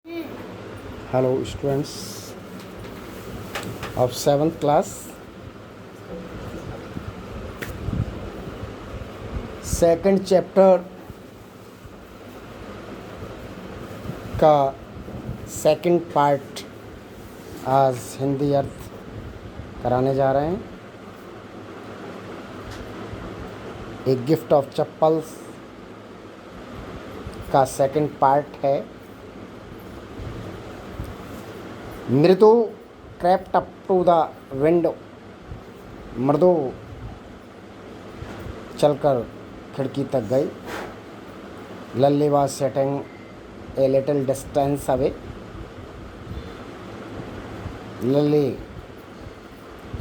Hello, students of 7th class. Second chapter का second part आज हिंदी अर्थ कराने जा रहे हैं। एक गिफ्ट ऑफ चप्पल्स का सेकंड पार्ट है। मृदु crept up to the window। मृदु चलकर खिड़की तक गई। लल्ली was sitting a little distance away। लल्ली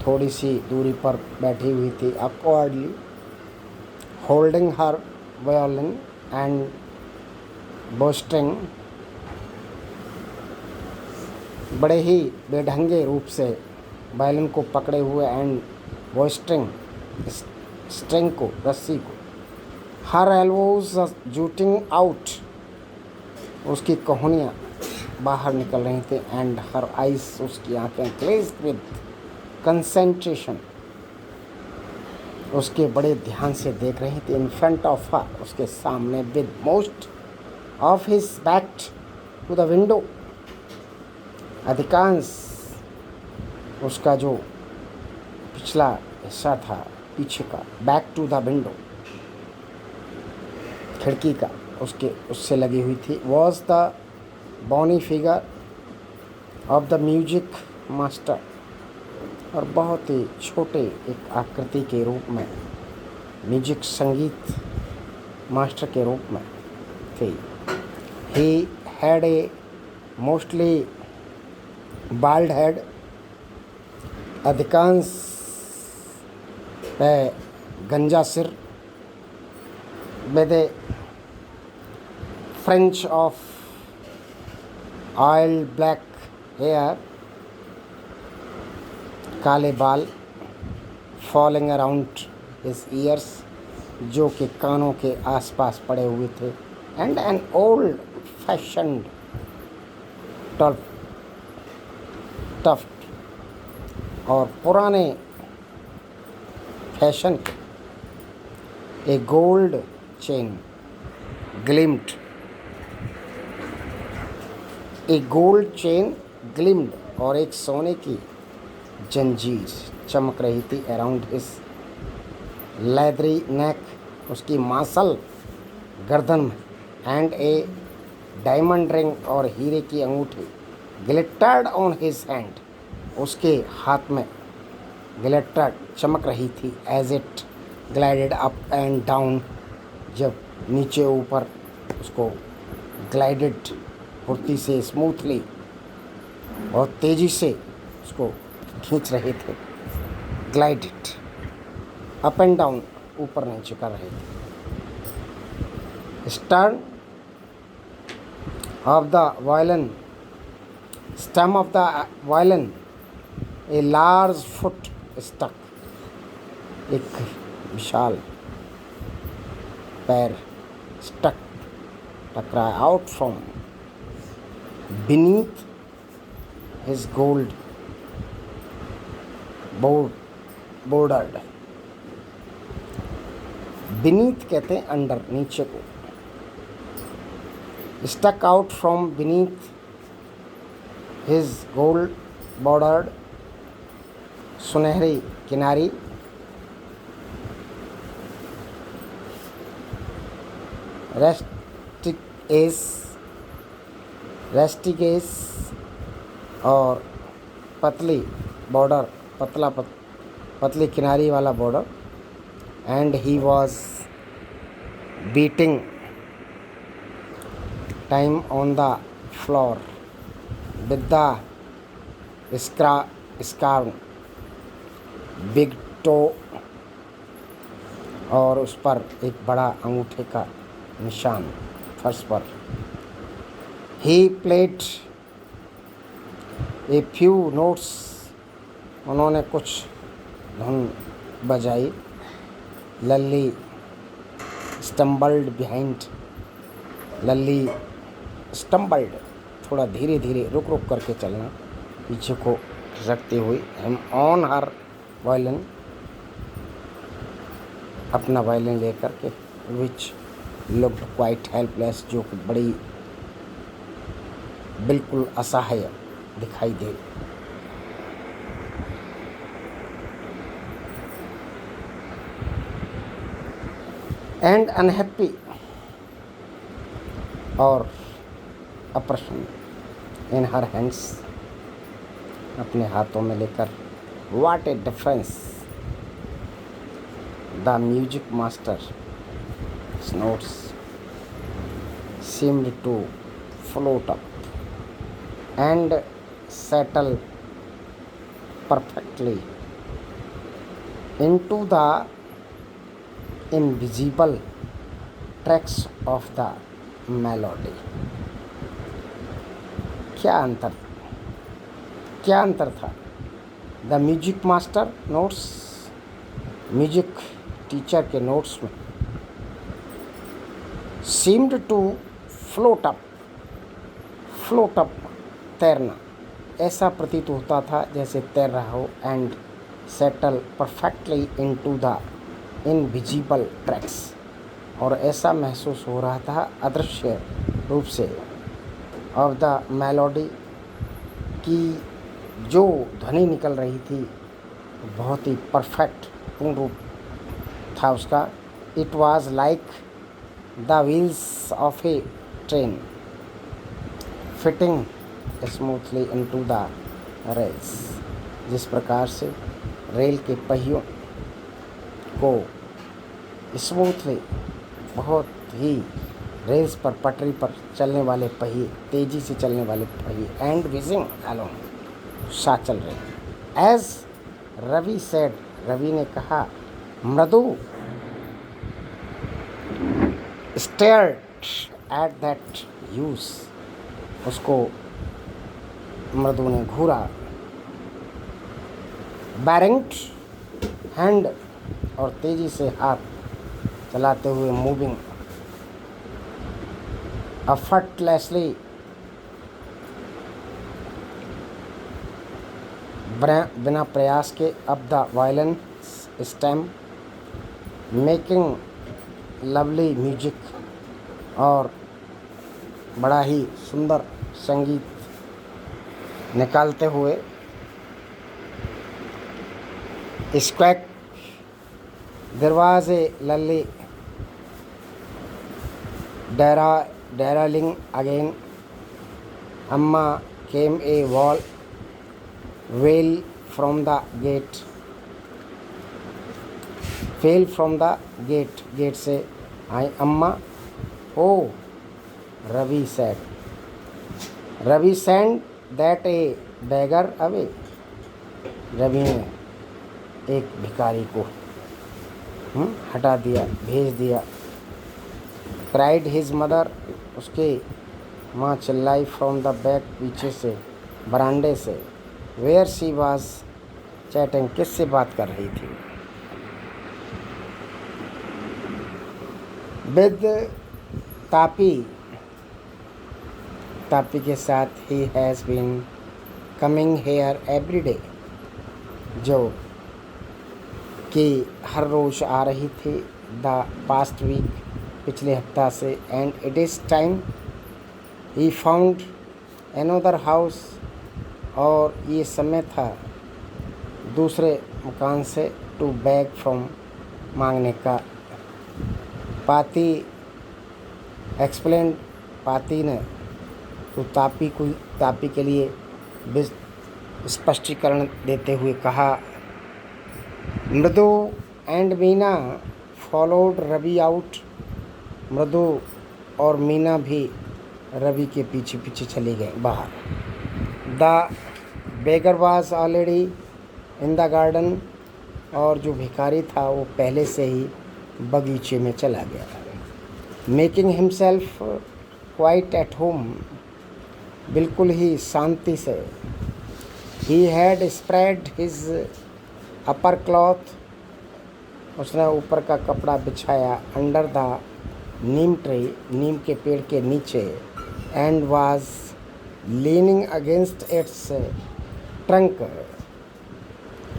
थोड़ी सी दूरी पर बैठी हुई थी। awkwardly holding her violin and boasting। बड़े ही बेढंगे रूप से वायलिन को पकड़े हुए एंड बोस्टिंग स्ट्रिंग को, रस्सी को। हर एल्बोज जूटिंग आउट। उसकी कोहनियाँ बाहर निकल रही थी। एंड हर आइज, उसकी आंखें ग्लेज्ड विद कंसंट्रेशन। उसके बड़े ध्यान से देख रही थी। इन फ्रंट ऑफ हर, उसके सामने, with most of his back to the window. अधिकांश उसका जो पिछला हिस्सा था, पीछे का, बैक टू द विंडो, खिड़की का, उससे लगी हुई थी। Was the bony figure of the music master. और बहुत ही छोटे एक आकृति के रूप में, म्यूजिक संगीत मास्टर के रूप में थी। He had a mostly bald head. अधिकांश गंजा सिर। With a fringe of oil black hair. काले बाल फॉलिंग अराउंड हिज ईयर्स, जो कि कानों के आसपास पड़े हुए थे। And an old fashioned tuft, और पुराने फैशन के। A gold chain gleamed. A gold chain gleamed, और एक सोने की जंजीर चमक रही थी। अराउंड हिज लेदरी नेक, उसकी मांसल गर्दन में। एंड ए डायमंड रिंग, और हीरे की अंगूठी। ग्लिटर्ड ऑन हिज हैंड, उसके हाथ में ग्लिटर चमक रही थी। As it glided up and down, जब नीचे ऊपर उसको ग्लाइडेड फुर्ती से, स्मूथली और तेज़ी से उसको खींच रहे थे। ग्लाइडेड अप एंड डाउन, ऊपर नीचे कर रहे थे। Stern of the violin, stem of the violin, a large foot stuck। एक विशाल पैर stuck, टकराया। out from beneath his gold bordered। beneath कहते हैं अंडर, नीचे को। stuck out from beneath his gold bordered, सुनहरी किनारी। रेस्टिकेस, और पतली बॉर्डर, पतली किनारी वाला border. And he was beating time on the floor with the scarf, big toe, और उस पर एक बड़ा अंगूठे का निशान फर्श पर। He played a few notes, उन्होंने कुछ धुन बजाई। लल्ली stumbled behind, लल्ली stumbled थोड़ा धीरे धीरे रुक रुक करके चलना, पीछे को खिसकते हुए। हम ऑन हर वायलिन, अपना वायलिन लेकर के, विच लुक्ड क्वाइट हेल्पलेस, जो कि बड़ी बिल्कुल असहाय दिखाई दे। एंड अनहैप्पी, और अप्रसन्न। इन हर हैंड्स, अपने हाथों में लेकर। What A difference the music master notes seemed to float up and settle perfectly into the invisible tracks of the melody। क्या अंतर था? The music master notes, music teacher के नोट्स में, seemed to float up, तैरना, ऐसा प्रतीत होता था जैसे तैर रहा हो। And settle perfectly into the invisible tracks, और ऐसा महसूस हो रहा था अदृश्य रूप से, ऑफ द मेलोडी, की जो ध्वनि निकल रही थी बहुत ही परफेक्ट, पूर्ण रूप था उसका। It was like the wheels of A train fitting smoothly into the rails, जिस प्रकार से रेल के पहियों को स्मूथली, बहुत ही रेल्स पर, पटरी पर चलने वाले पहिए, तेजी से चलने वाले पहिए, एंड विजिंग अलोंग, साथ चल रहे। एज रवि सेड, रवि ने कहा, मृदु स्टेयर्ड एट दैट यूज, उसको मृदु ने घूरा। बैरिंग हैंड, और तेजी से हाथ चलाते हुए, मूविंग effortlessly, बिना प्रयास के, up the violin stem, making lovely music, और बड़ा ही सुंदर संगीत निकालते हुए। स्क्वैक, दरवाजे लल्ली, डैरालिंग अगेन, अम्मा came a wall wail from the gate, fell from the gate, gate से आई अम्मा। Oh Ravi said, Ravi send that a beggar away, Ravi ने एक भिखारी को हटा दिया, भेज दिया। क्राइड हिज मदर, उसकी माँ चिल्लाई, फ्रॉम द बैक, पीछे से, बरामदे से। वेयर शी वाज चैटिंग, किससे बात कर रही थी? विद तापी, तापी के साथ। He has been coming here every day, जो कि हर रोज़ आ रही थी। द पास्ट वीक, पिछले हफ्ता से। And it is time he found another house, और ये समय था दूसरे मकान से, टू बैग फ्रॉम, मांगने का। पाती एक्सप्लेन, पाती ने तो तापी के लिए स्पष्टीकरण देते हुए कहा। Mridu and Meena followed Ravi out, Mridu और मीना भी रवि के पीछे पीछे चली गए बाहर। The beggar was already in the garden, और जो भिखारी था वो पहले से ही बगीचे में चला गया। Making himself quite at home, बिल्कुल ही शांति से। He had spread his upper cloth, उसने ऊपर का कपड़ा बिछाया। अंडर द नीम ट्री, नीम के पेड़ के नीचे। And was leaning against it's trunk,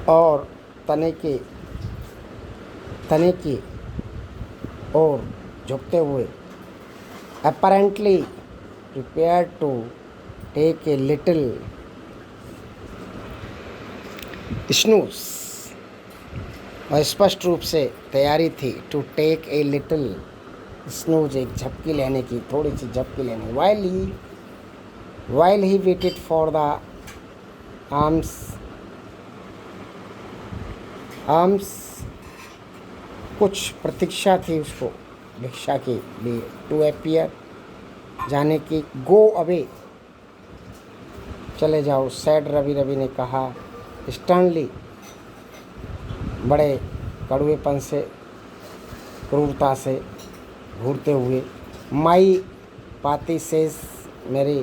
और तने की ओर झुकते हुए, apparently prepared to take a little snooze, और स्पष्ट रूप से तैयारी थी to take a little snooze, एक झपकी लेने की, थोड़ी सी झपकी लेने। while he waited for the arms कुछ प्रतीक्षा थी उसको, भिक्षा के लिए, टू अपीयर, जाने की, गो अवे, चले जाओ, सैड रवि ने कहा, स्टर्नली, बड़े कड़वेपन से, क्रूरता से घूरते हुए। माई पाती सेज, मेरी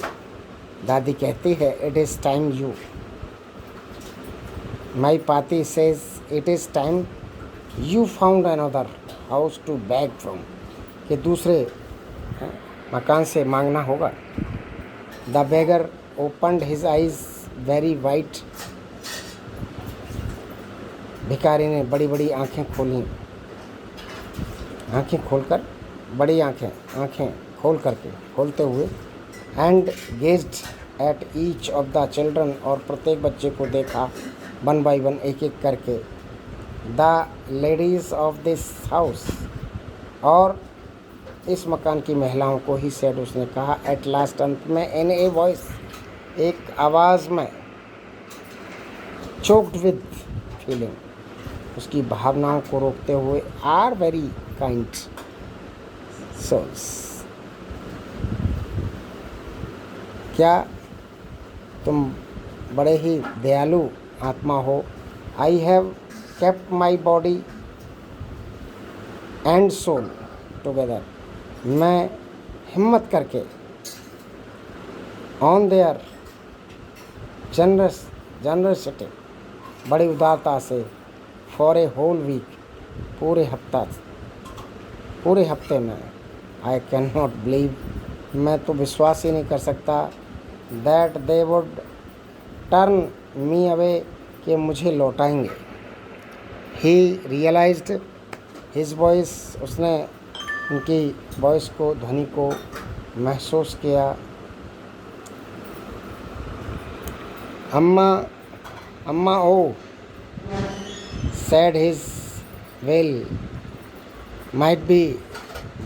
दादी कहती है, it is time you, my paati says it is time you found another house to beg from, कि दूसरे मकान से मांगना होगा। The beggar opened his eyes very wide, भिखारी ने बड़ी बड़ी आँखें खोली, आँखें खोलकर, बड़ी आँखें खोलते हुए, and gazed at each of the children, और प्रत्येक बच्चे को देखा, वन बाई वन, एक एक करके। The ladies of this house, और इस मकान की महिलाओं को ही सेड, उसने कहा, एट लास्ट, अंत में, इन ए वॉइस, एक आवाज़ में, चोक्ड विद फीलिंग, उसकी भावनाओं को रोकते हुए, आर वेरी काइंड सोल्स, क्या तुम बड़े ही दयालु आत्मा हो। I have kept my body and soul together, मैं हिम्मत करके, ऑन देयर जनरसिटी, बड़ी उदारता से, फॉर ए होल वीक, पूरे हफ्ते में, आई कैन नॉट बिलीव, मैं तो विश्वास ही नहीं कर सकता, that they would turn me away, कि मुझे लौटाएंगे। ही रियलाइज्ड हिज वॉइस, उसने उनकी वॉइस को, ध्वनि को महसूस किया। अम्मा ओ, said his will might be,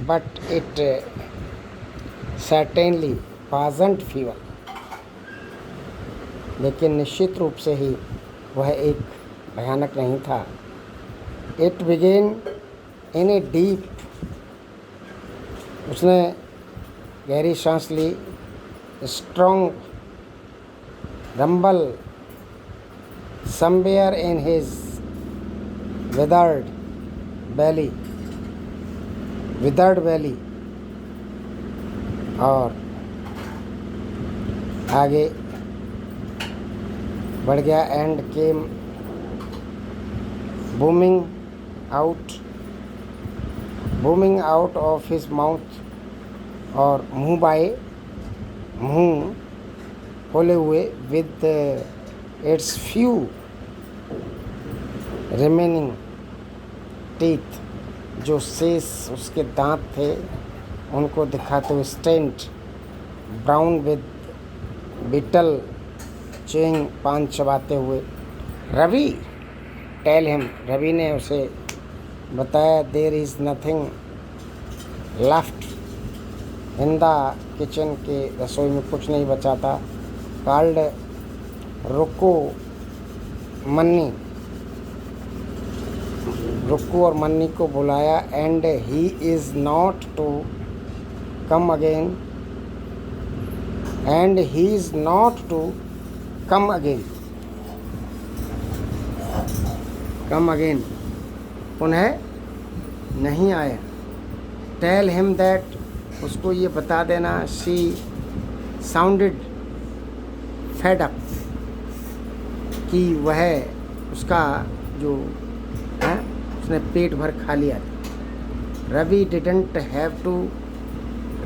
but it certainly wasn't fever, लेकिन निश्चित रूप से ही वह एक भयानक नहीं था। It began in a deep, उसने गहरी सांस ली, strong rumble somewhere in his withered belly, और आगे बढ़ गया, and came booming out of his mouth, और मुंह खोले हुए, with its few remaining teeth, जो शेष उसके दांत थे उनको दिखाते हुए, stained brown with betel chewing, पान चबाते हुए। रवि, टेल हिम, रवि ने उसे बताया, there is nothing left in the kitchen, के रसोई में कुछ नहीं बचा था। कॉल्ड रुक्कू और मन्नी को बुलाया, and he is not to come again, उन्हें नहीं आया। टेल हिम दैट, उसको ये बता देना, शी साउंडेड फेड अप, कि वह, उसका जो है, उसने पेट भर खा लिया था। Ravi didn't have to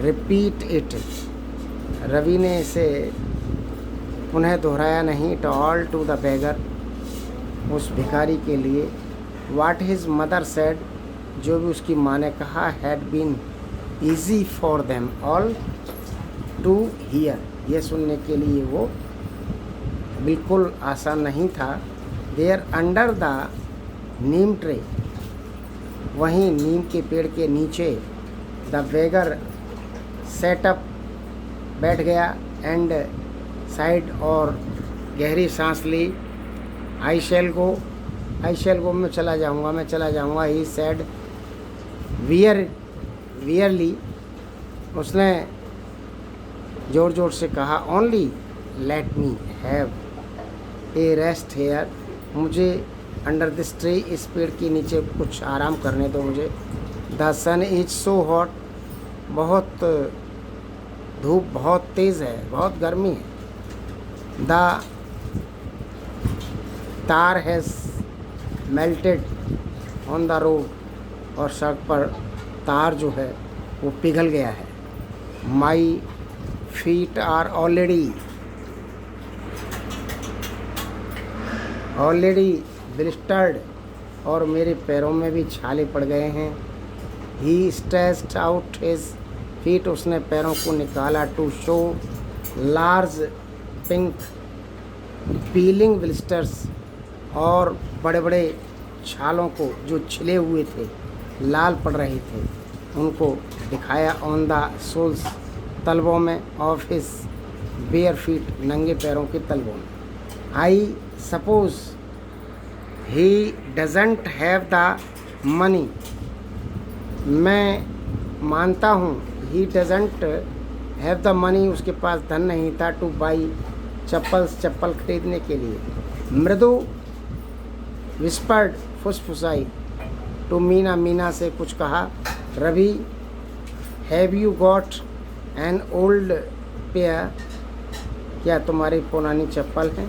repeat it, Ravi ने इसे उन्हें दोहराया नहीं। टॉल टू द बेगर, उस भिखारी के लिए। वाट हिज मदर सेड, जो भी उसकी माँ ने कहा। Had been easy for them all to hear, यह सुनने के लिए वो बिल्कुल आसान नहीं था। There under the neem tree, वहीं नीम के पेड़ के नीचे। द बेगर सेटअप, बैठ गया। एंड साइड, और गहरी सांस ली। आई शैल गो, मैं चला जाऊँगा। ही सैड वियरली, उसने ज़ोर ज़ोर से कहा। Only let me have a rest here, मुझे अंडर दिस ट्री, इस पेड़ के नीचे कुछ आराम करने दो मुझे। The sun is so hot, बहुत धूप बहुत तेज़ है, बहुत गर्मी है। द तार has melted on the road, और सड़क पर तार जो है वो पिघल गया है। My feet are already blistered, और मेरे पैरों में भी छाले पड़ गए हैं। He stretched out his feet, उसने पैरों को निकाला। To show large pink peeling blisters, और बड़े बड़े छालों को जो छिले हुए थे, लाल पड़ रहे थे, उनको दिखाया। ऑन द सोल्स, तलवों में। ऑफ हिज बेयर फीट, नंगे पैरों के तलवों में। I suppose he doesn't have the money, मैं मानता हूँ। He doesn't have the money, उसके पास धन नहीं था। टू बाई चप्पल खरीदने के लिए। मृदु विस्पर्ड, फुसफुसाई। टू मीना से कुछ कहा। Ravi have you got an old pair, क्या तुम्हारी पुरानी चप्पल है।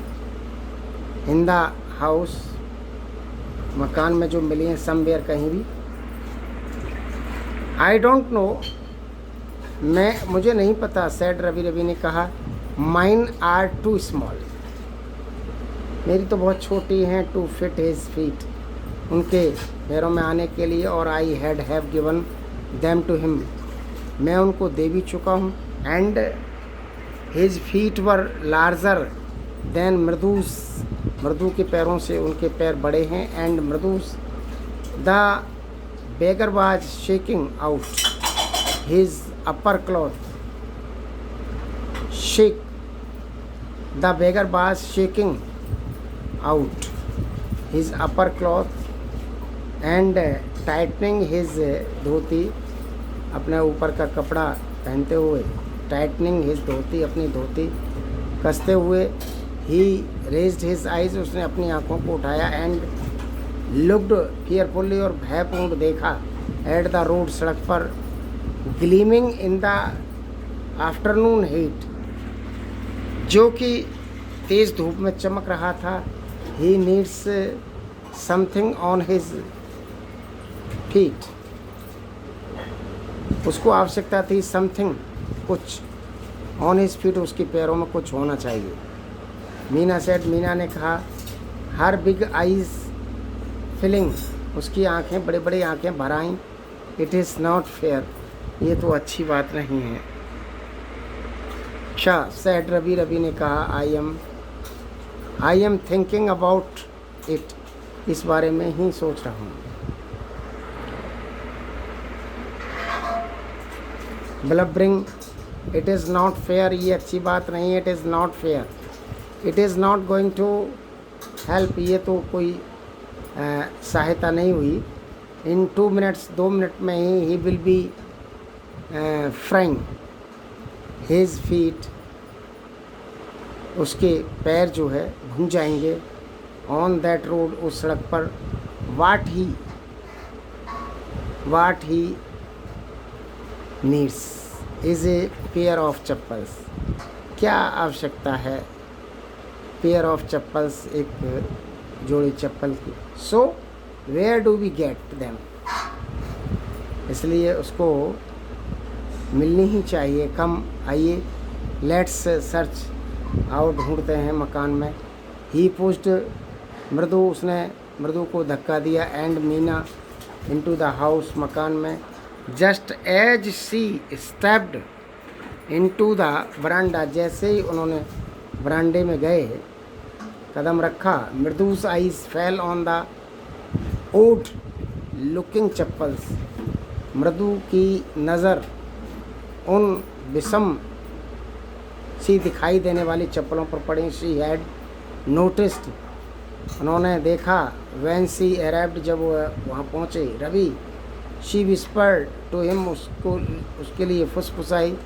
इन द हाउस, मकान में जो मिली हैं। समवेयर, कहीं भी। आई डोंट नो, मुझे नहीं पता। सैड रवि ने कहा। माइन आर टू स्मॉल, मेरी तो बहुत छोटी हैं। टू फिट हिज फीट, उनके पैरों में आने के लिए। और I have given them to him, मैं उनको दे भी चुका हूँ। And his feet were larger than Mridu's, Mridu के पैरों से उनके पैर बड़े हैं। And Mridu's. The beggar was shaking out his upper cloth, shake. The beggar was shaking out his upper cloth and tightening his dhoti, अपने ऊपर का कपड़ा पहनते हुए। टाइटनिंग हिज धोती, अपनी धोती कसते हुए। ही रेज्ड हिज आइज, उसने अपनी आंखों को उठाया। एंड लुक्ड फियरफुली, और भयपूर्ण देखा। एट द रोड, सड़क पर। Gleaming in the afternoon heat, जो कि तेज़ धूप में चमक रहा था। He needs something on his feet, उसको आवश्यकता थी। समथिंग, कुछ। ऑन हिज फीट, उसके पैरों में कुछ होना चाहिए। मीना सेड, मीना ने कहा। हर बिग आइज फिलिंग, उसकी आंखें, बड़ी बड़ी आंखें भर आईं। इट इज़ नॉट फेयर, ये तो अच्छी बात नहीं है। अच्छा, सेड रवि ने कहा। I am thinking about it, इस बारे में ही सोच रहा हूँ। Blubbering, it is not fair, ये अच्छी बात नहीं है। It is not fair, it is not going to help, ये तो कोई सहायता नहीं हुई। इन 2 मिनट्स, 2 मिनट में he will be frying his feet, उसके पैर जो है भून जाएंगे। ऑन दैट रोड, उस सड़क पर। What he needs is a pair of chappals, क्या आवश्यकता है पेयर ऑफ चप्पल्स, एक जोड़ी चप्पल की। So where do we get them, इसलिए उसको मिलनी ही चाहिए। कम, आइए। लेट्स सर्च आओ ढूंढते हैं मकान में। ही पुश्ड मृदु, उसने मृदु को धक्का दिया, and Meena into the house, मकान में। Just as she stepped into the veranda, जैसे ही उन्होंने बरांडे में गए, कदम रखा, Mridu's eyes fell on the odd looking chappals, Mridu की नज़र उन विषम सी दिखाई देने वाली चप्पलों पर पड़ी। शी हैड नोटिस्ड, उन्होंने देखा। व्हेन शी अराइव्ड, जब वह वहाँ पहुँचे, Ravi. She whispered to him, उसके लिए फुसफुसाई।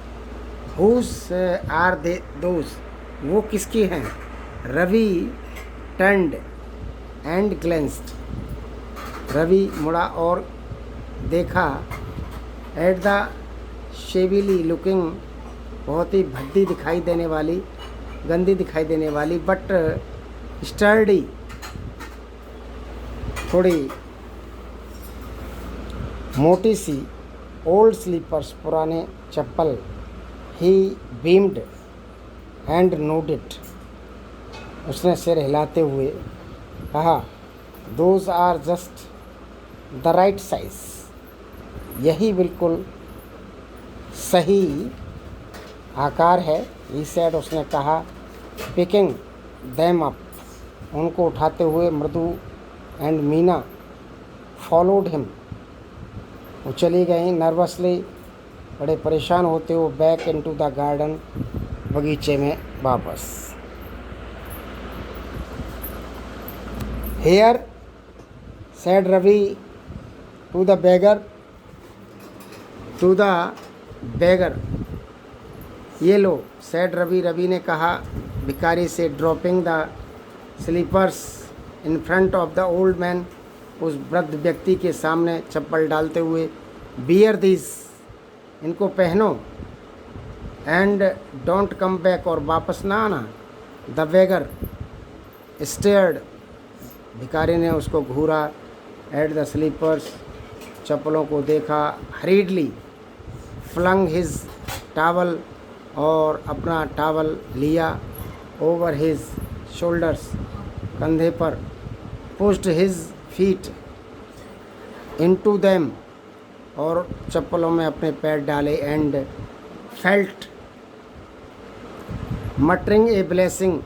हुज आर दे दोस, वो किसकी हैं? रवि टर्न्ड एंड ग्लेंस्ड, रवि मुड़ा और देखा। एट द शेविली लुकिंग, बहुत ही भद्दी दिखाई देने वाली, गंदी दिखाई देने वाली, बट स्टर्डी, थोड़ी मोटी सी, ओल्ड स्लीपर्स, पुराने चप्पल। ही बीम्ड एंड नोडेड, उसने सिर हिलाते हुए कहा, those are just the right size, यही बिल्कुल सही आकार है। ही सेड, उसने कहा। पिकिंग देम अप, उनको उठाते हुए। मृदु एंड मीना फॉलोड हिम, वो चली गई। नर्वसली, बड़े परेशान होते हुए, बैक इनटू द गार्डन, बगीचे में वापस। Here said Ravi to the beggar, ये लो, सेड रवि, रवि ने कहा भिखारी से, dropping the slippers in front of the old man, उस वृद्ध व्यक्ति के सामने चप्पल डालते हुए। बियर दिस, इनको पहनो। एंड डोंट कम बैक, और वापस ना आना। द बेगर स्टेयर्ड, भिखारी ने उसको घूरा। एट द स्लीपर्स, चप्पलों को देखा। हरीडली फ्लंग हिज टावल, और अपना टावल लिया। ओवर हिज शोल्डर्स, कंधे पर। Pushed his feet into them, और चप्पलों में अपने पैर डाले। And felt muttering a blessing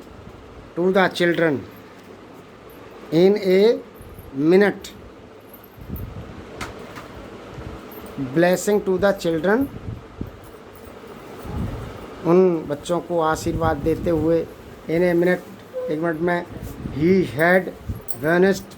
to the children in a minute, blessing to the children, उन बच्चों को आशीर्वाद देते हुए। इन ए मिनट, एक मिनट में। He had vanished